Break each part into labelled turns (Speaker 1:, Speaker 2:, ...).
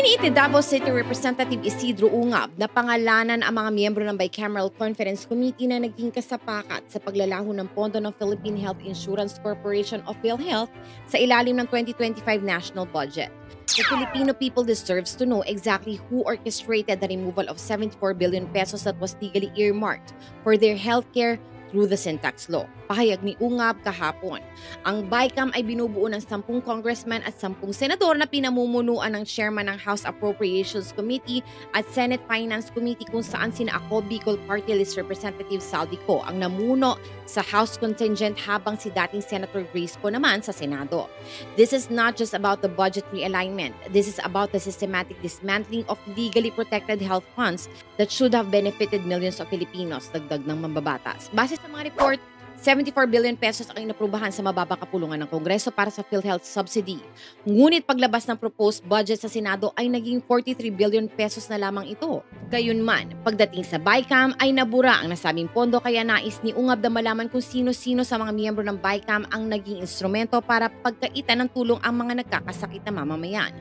Speaker 1: Iginiit ni Davao City Representative Isidro Ungab na pangalanan ang mga miyembro ng Bicameral Conference Committee na naging kasapakat sa paglalaho ng pondo ng Philippine Health Insurance Corporation o PhilHealth sa ilalim ng 2025 national budget. The Filipino people deserves to know exactly who orchestrated the removal of 74 billion pesos that was legally earmarked for their healthcare through the Sin Tax Law. Pahayag ni Ungab kahapon. Ang BICAM ay binubuo ng 10 congressman at 10 senador na pinamumunuan ng chairman ng House Appropriations Committee at Senate Finance Committee kung saan sina Ako Bicol Party List Representative Saldico ang namuno sa House contingent habang si dating Senator Grace Poe naman sa Senado. This is not just about the budget realignment. This is about the systematic dismantling of legally protected health funds that should have benefited millions of Filipinos, dagdag ng mambabatas. Base sa mga report, 74 billion pesos ang inaprubahan sa mababang kapulungan ng Kongreso para sa PhilHealth subsidy. Ngunit paglabas ng proposed budget sa Senado ay naging 43 billion pesos na lamang ito. Gayunman, pagdating sa BICAM ay nabura ang nasabing pondo kaya nais ni Ungab na malaman kung sino-sino sa mga miyembro ng BICAM ang naging instrumento para pagkaitan ng tulong ang mga nagkakasakit na mamamayan.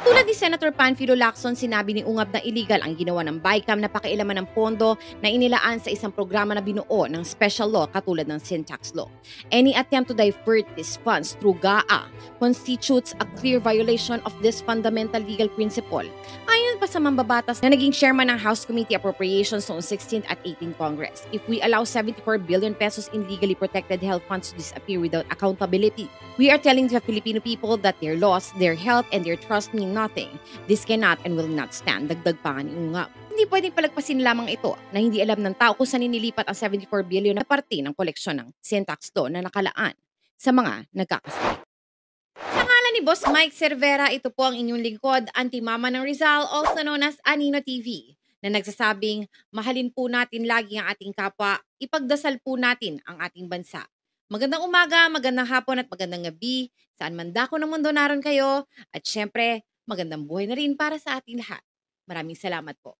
Speaker 1: Tulad ni Senator Panfilo Lacson, sinabi ni Ungab na illegal ang ginawa ng BICAM na pakialaman ng pondo na inilaan sa isang programa na binuo ng special law katulad ng Sin Tax Law. Any attempt to divert these funds through GAA constitutes a clear violation of this fundamental legal principle. Ayon pa sa mambabatas na naging chairman ng House Committee Appropriations noong 16th at 18th Congress, if we allow 74 billion pesos in legally protected health funds to disappear without accountability, we are telling the Filipino people that their loss, their health, and their trust mean nothing. This cannot and will not stand, dagdag pa ni Ungab. Hindi pwedeng palagpasin lamang ito na hindi alam ng tao kung saan nililipat ang 74 billion na parte ng koleksyon ng Sin Tax Law na nakalaan sa mga nagkakasakit. Sa ngalan ni Boss Mike Cervera, ito po ang inyong lingkod, Auntie Mama ng Rizal, also known as Anino TV, na nagsasabing mahalin po natin lagi ang ating kapwa, ipagdasal po natin ang ating bansa. Magandang umaga, magandang hapon at magandang gabi, saan man dako ng mundo naroon kayo, at syempre, magandang buhay na rin para sa ating lahat. Maraming salamat po.